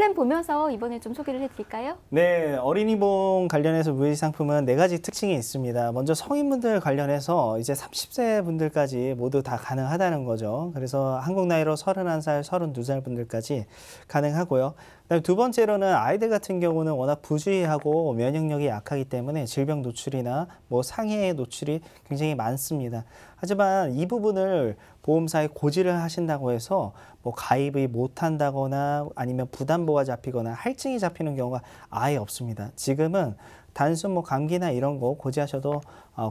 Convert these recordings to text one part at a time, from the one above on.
플랜 보면서 이번에 좀 소개를 해드릴까요? 네, 어린이보험 관련해서 무해지 상품은 4가지 특징이 있습니다. 먼저 성인분들 관련해서 이제 30세 분들까지 모두 다 가능하다는 거죠. 그래서 한국 나이로 31살, 32살 분들까지 가능하고요. 그다음에 두 번째로는 아이들 같은 경우는 워낙 부주의하고 면역력이 약하기 때문에 질병 노출이나 뭐 상해 노출이 굉장히 많습니다. 하지만 이 부분을 보험사에 고지를 하신다고 해서 뭐 가입이 못한다거나 아니면 부담보가 잡히거나 할증이 잡히는 경우가 아예 없습니다. 지금은 단순 뭐 감기나 이런 거 고지하셔도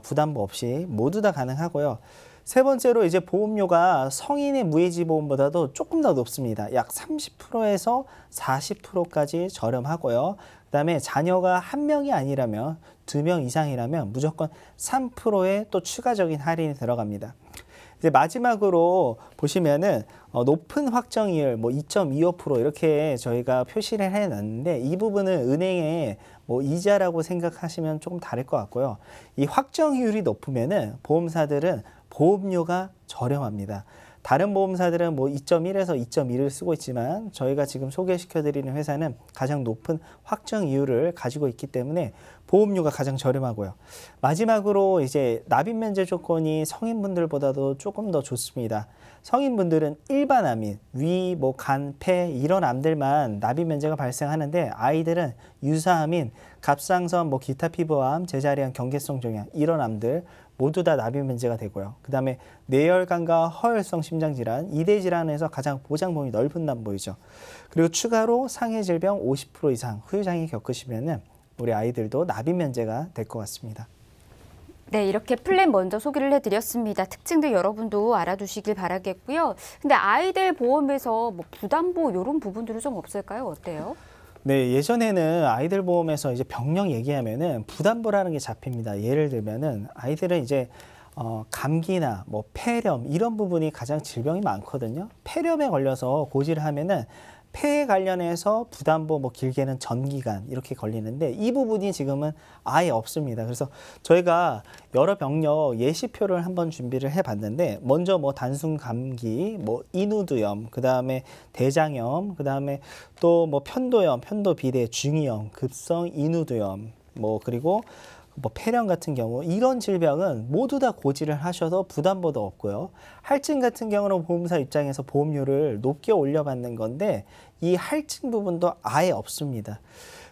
부담보 없이 모두 다 가능하고요. 세 번째로 이제 보험료가 성인의 무해지 보험보다도 조금 더 높습니다. 약 30%에서 40%까지 저렴하고요. 그다음에 자녀가 한 명이 아니라면 2명 이상이라면 무조건 3%의 또 추가적인 할인이 들어갑니다. 이제 마지막으로 보시면은 높은 확정이율 뭐 2.25% 이렇게 저희가 표시를 해놨는데 이 부분은 은행의 뭐 이자라고 생각하시면 조금 다를 것 같고요. 이 확정이율이 높으면은 보험사들은 보험료가 저렴합니다. 다른 보험사들은 뭐 2.1에서 2.2를 쓰고 있지만 저희가 지금 소개시켜드리는 회사는 가장 높은 확정 이율을 가지고 있기 때문에 보험료가 가장 저렴하고요. 마지막으로 이제 납입 면제 조건이 성인분들보다도 조금 더 좋습니다. 성인분들은 일반 암인, 위, 뭐 간, 폐 이런 암들만 납입 면제가 발생하는데 아이들은 유사암인, 갑상선, 뭐 기타 피부암, 제자리암, 경계성 종양 이런 암들 모두 다 납입 면제가 되고요. 그 다음에 뇌혈관과 허혈성 심장질환, 2대 질환에서 가장 보장범위 넓은 남보이죠. 그리고 추가로 상해 질병 50% 이상 후유장애 겪으시면은 우리 아이들도 납입 면제가 될 것 같습니다. 네, 이렇게 플랜 먼저 소개를 해드렸습니다. 특징도 여러분도 알아두시길 바라겠고요. 근데 아이들 보험에서 뭐 부담보 이런 부분들은 좀 없을까요? 어때요? 네, 예전에는 아이들 보험에서 이제 병력 얘기하면은 부담보라는 게 잡힙니다. 예를 들면은 아이들은 이제 감기나 뭐 폐렴 이런 부분이 가장 질병이 많거든요. 폐렴에 걸려서 고지를 하면은 폐에 관련해서 부담보 뭐 길게는 전기간 이렇게 걸리는데 이 부분이 지금은 아예 없습니다. 그래서 저희가 여러 병력 예시표를 한번 준비를 해봤는데 먼저 뭐 단순 감기, 뭐 인후두염, 그 다음에 대장염, 그 다음에 또 뭐 편도염, 편도비대, 중이염, 급성 인후두염, 뭐 그리고 뭐 폐렴 같은 경우 이런 질병은 모두 다 고지를 하셔도 부담보도 없고요. 할증 같은 경우는 보험사 입장에서 보험료를 높게 올려받는 건데 이 할증 부분도 아예 없습니다.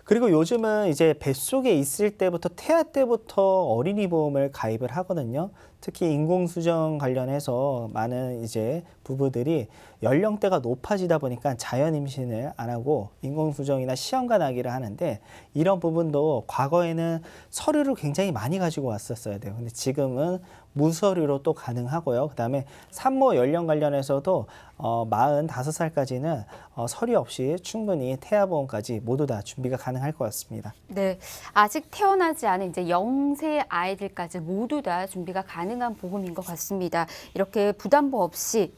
그리고 요즘은 이제 뱃속에 있을 때부터 태아 때부터 어린이 보험을 가입을 하거든요. 특히 인공수정 관련해서 많은 이제 부부들이 연령대가 높아지다 보니까 자연 임신을 안 하고 인공수정이나 시험관 아기를 하는데 이런 부분도 과거에는 서류를 굉장히 많이 가지고 왔었어야 돼요. 근데 지금은 무서류로 또 가능하고요. 그다음에 산모 연령 관련해서도 45살까지는 서류 없이 충분히 태아보험까지 모두 다 준비가 가능할 것 같습니다. 네, 아직 태어나지 않은 이제 0세 아이들까지 모두 다 준비가 가능한 보험인 것 같습니다. 이렇게 부담보 없이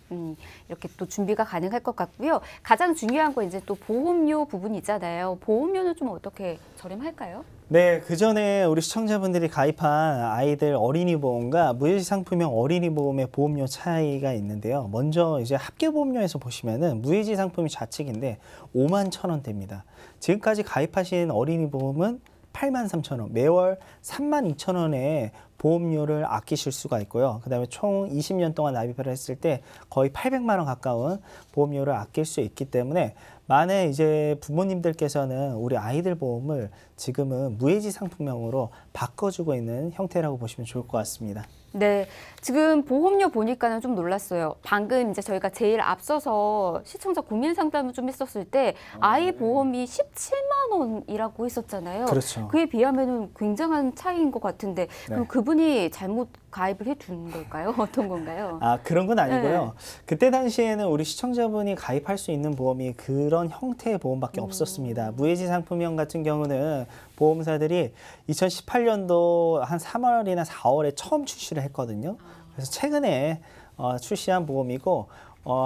이렇게 또 준비가 가능할 것 같고요. 가장 중요한 건 이제 또 보험료 부분이 있잖아요. 보험료는 좀 어떻게 저렴할까요? 네, 그 전에 우리 시청자분들이 가입한 아이들 어린이 보험과 무해지 상품형 어린이 보험의 보험료 차이가 있는데요. 먼저 이제 합계 보험료에서 보시면은 무해지 상품이 좌측인데 51,000원대입니다. 지금까지 가입하신 어린이 보험은 83,000원, 매월 32,000원의 보험료를 아끼실 수가 있고요. 그 다음에 총 20년 동안 납입을 했을 때 거의 800만 원 가까운 보험료를 아낄 수 있기 때문에 만에 이제 부모님들께서는 우리 아이들 보험을 지금은 무해지 상품형으로 바꿔주고 있는 형태라고 보시면 좋을 것 같습니다. 네, 지금 보험료 보니까는 좀 놀랐어요. 방금 이제 저희가 제일 앞서서 시청자 고민 상담을 좀 했었을 때 아이 보험이 17만 원이라고 했었잖아요. 그렇죠. 그에 비하면은 굉장한 차이인 것 같은데 그럼 네. 그분이 잘못 가입을 해둔 걸까요? 어떤 건가요? 아, 그런 건 아니고요. 네. 그때 당시에는 우리 시청자분이 가입할 수 있는 보험이 그런 형태의 보험밖에 없었습니다. 무해지 상품형 같은 경우는 보험사들이 2018년도 한 3월이나 4월에 처음 출시를 했거든요. 그래서 최근에 출시한 보험이고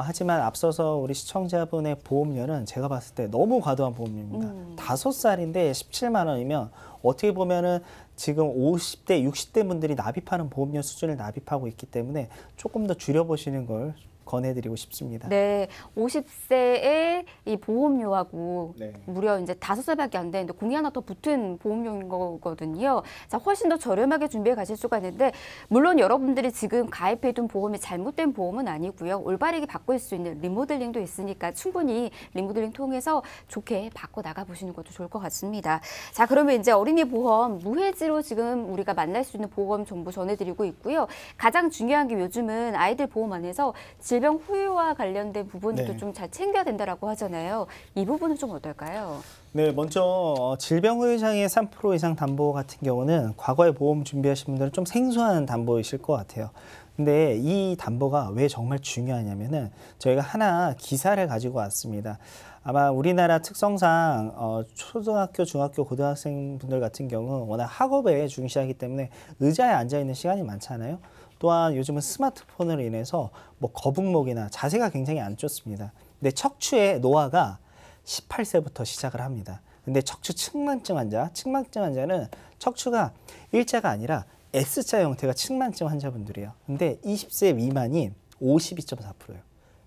하지만 앞서서 우리 시청자분의 보험료는 제가 봤을 때 너무 과도한 보험료입니다. 5살인데 17만 원이면 어떻게 보면은 지금 50대, 60대 분들이 납입하는 보험료 수준을 납입하고 있기 때문에 조금 더 줄여보시는 걸 권해드리고 싶습니다. 네, 50세의 이 보험료하고 네. 무려 이제 5살밖에 안 되는데 공이 하나 더 붙은 보험료인 거거든요. 자, 훨씬 더 저렴하게 준비해 가실 수가 있는데 물론 여러분들이 지금 가입해둔 보험이 잘못된 보험은 아니고요. 올바르게 바꿀 수 있는 리모델링도 있으니까 충분히 리모델링 통해서 좋게 바꿔 나가 보시는 것도 좋을 것 같습니다. 자, 그러면 이제 어린이 보험 무해지로 지금 우리가 만날 수 있는 보험 정보 전해드리고 있고요. 가장 중요한 게 요즘은 아이들 보험 안에서 질병 후유와 관련된 부분도 네. 좀 잘 챙겨야 된다라고 하잖아요. 이 부분은 좀 어떨까요? 네, 먼저 질병 후유장애 3% 이상 담보 같은 경우는 과거에 보험 준비하신 분들은 좀 생소한 담보이실 것 같아요. 근데 이 담보가 왜 정말 중요하냐면은 저희가 하나 기사를 가지고 왔습니다. 아마 우리나라 특성상 초등학교, 중학교, 고등학생 분들 같은 경우 워낙 학업에 중시하기 때문에 의자에 앉아 있는 시간이 많잖아요. 또한 요즘은 스마트폰으로 인해서 뭐 거북목이나 자세가 굉장히 안 좋습니다. 근데 척추의 노화가 18세부터 시작을 합니다. 근데 척추 측만증 환자는 척추가 일자가 아니라 S자 형태가 측만증 환자분들이에요. 근데 20세 미만이 52.4%예요.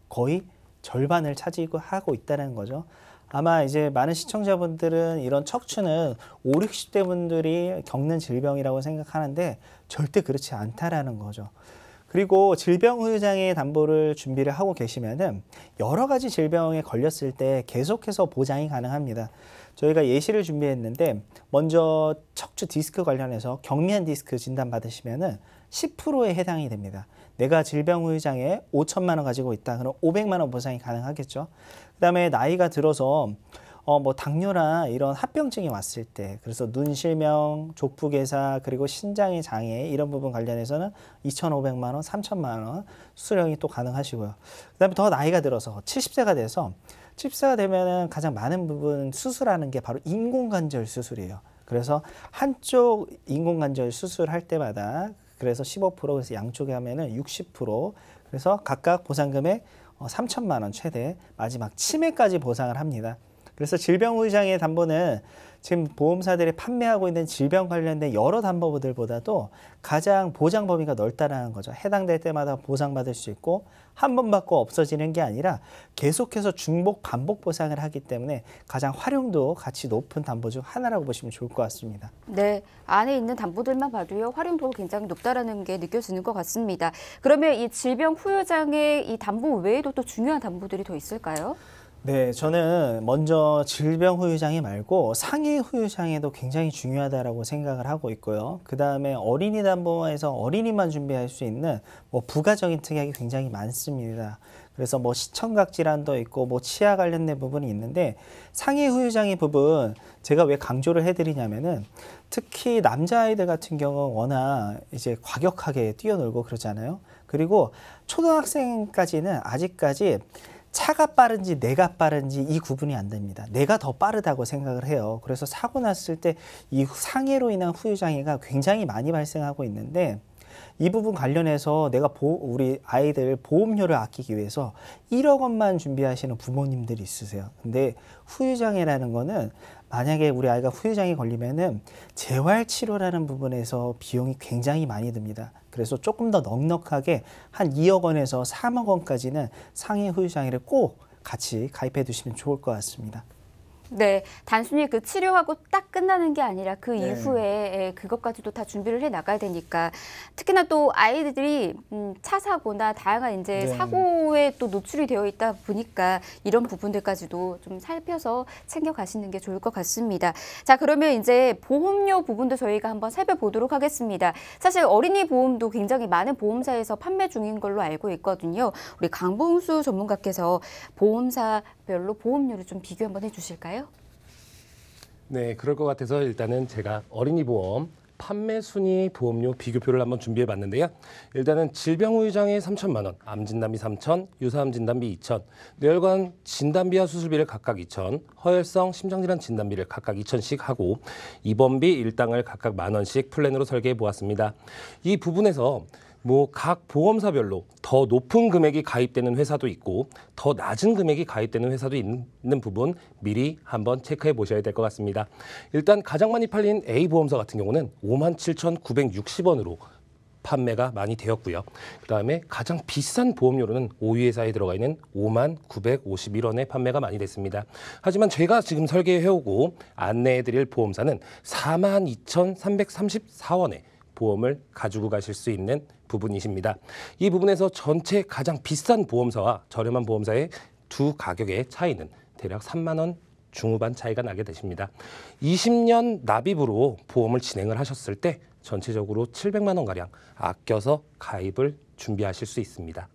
거의 절반을 차지하고 하고 있다는 거죠. 아마 이제 많은 시청자분들은 이런 척추는 5, 60대 분들이 겪는 질병이라고 생각하는데 절대 그렇지 않다라는 거죠. 그리고 질병 후유장애 담보를 준비를 하고 계시면은 여러 가지 질병에 걸렸을 때 계속해서 보장이 가능합니다. 저희가 예시를 준비했는데 먼저 척추 디스크 관련해서 경미한 디스크 진단 받으시면은 10%에 해당이 됩니다. 내가 질병 후유장애 5천만 원 가지고 있다. 그럼 500만 원 보상이 가능하겠죠. 그다음에 나이가 들어서 뭐 당뇨나 이런 합병증이 왔을 때, 그래서 눈 실명, 족부괴사, 그리고 신장의 장애 이런 부분 관련해서는 2,500만 원, 3,000만 원 수수령이 또 가능하시고요. 그다음에 더 나이가 들어서 70세가 돼서 70세가 되면은 가장 많은 부분 수술하는 게 바로 인공관절 수술이에요. 그래서 한쪽 인공관절 수술할 때마다 그래서 15% 그래서 양쪽에 하면은 60% 그래서 각각 보상금액 3천만 원 최대 마지막 치매까지 보상을 합니다. 그래서 질병 후유장애 담보는 지금 보험사들이 판매하고 있는 질병 관련된 여러 담보들보다도 가장 보장 범위가 넓다라는 거죠. 해당될 때마다 보상받을 수 있고 한 번 받고 없어지는 게 아니라 계속해서 중복 반복 보상을 하기 때문에 가장 활용도 가치 높은 담보 중 하나라고 보시면 좋을 것 같습니다. 네, 안에 있는 담보들만 봐도요, 활용도가 굉장히 높다라는 게 느껴지는 것 같습니다. 그러면 이 질병 후유장애 이 담보 외에도 또 중요한 담보들이 더 있을까요? 네, 저는 먼저 질병 후유장애 말고 상해 후유장애도 굉장히 중요하다라고 생각을 하고 있고요. 그 다음에 어린이 담보에서 어린이만 준비할 수 있는 뭐 부가적인 특약이 굉장히 많습니다. 그래서 뭐 시청각 질환도 있고 뭐 치아 관련된 부분이 있는데 상해 후유장애 부분 제가 왜 강조를 해드리냐면은 특히 남자아이들 같은 경우 워낙 이제 과격하게 뛰어놀고 그러잖아요. 그리고 초등학생까지는 아직까지 차가 빠른지 내가 빠른지 이 구분이 안 됩니다. 내가 더 빠르다고 생각을 해요. 그래서 사고 났을 때 이 상해로 인한 후유장애가 굉장히 많이 발생하고 있는데 이 부분 관련해서 내가 우리 아이들 보험료를 아끼기 위해서 1억 원만 준비하시는 부모님들이 있으세요. 근데 후유장애라는 거는 만약에 우리 아이가 후유장애 걸리면은 재활치료라는 부분에서 비용이 굉장히 많이 듭니다. 그래서 조금 더 넉넉하게 한 2억 원에서 3억 원까지는 상해 후유장애를 꼭 같이 가입해 두시면 좋을 것 같습니다. 네, 단순히 그 치료하고 딱 끝나는 게 아니라 그 네. 이후에 그것까지도 다 준비를 해 나가야 되니까 특히나 또 아이들이 차 사고나 다양한 이제 네. 사고에 또 노출이 되어 있다 보니까 이런 부분들까지도 좀 살펴서 챙겨 가시는 게 좋을 것 같습니다. 자, 그러면 이제 보험료 부분도 저희가 한번 살펴보도록 하겠습니다. 사실 어린이 보험도 굉장히 많은 보험사에서 판매 중인 걸로 알고 있거든요. 우리 강봉수 전문가께서 보험사별로 보험료를 좀 비교 한번 해주실까요? 네, 그럴 것 같아서 일단은 제가 어린이 보험 판매 순위 보험료 비교표를 한번 준비해 봤는데요. 일단은 질병 후유장애 3천만 원, 암 진단비 3천, 유사암 진단비 2천, 뇌혈관 진단비와 수술비를 각각 2천, 허혈성 심장질환 진단비를 각각 2천씩 하고 입원비 일당을 각각 10,000원씩 플랜으로 설계해 보았습니다. 이 부분에서 뭐 각 보험사별로 더 높은 금액이 가입되는 회사도 있고 더 낮은 금액이 가입되는 회사도 있는 부분 미리 한번 체크해 보셔야 될 것 같습니다. 일단 가장 많이 팔린 A보험사 같은 경우는 57,960원으로 판매가 많이 되었고요. 그다음에 가장 비싼 보험료로는 5위 회사에 들어가 있는 59,951원에 판매가 많이 됐습니다. 하지만 제가 지금 설계해오고 안내해드릴 보험사는 42,334원에 보험을 가지고 가실 수 있는 부분이십니다. 이 부분에서 전체 가장 비싼 보험사와 저렴한 보험사의 두 가격의 차이는 대략 3만 원 중후반 차이가 나게 되십니다. 20년 납입으로 보험을 진행을 하셨을 때 전체적으로 700만 원가량 아껴서 가입을 준비하실 수 있습니다.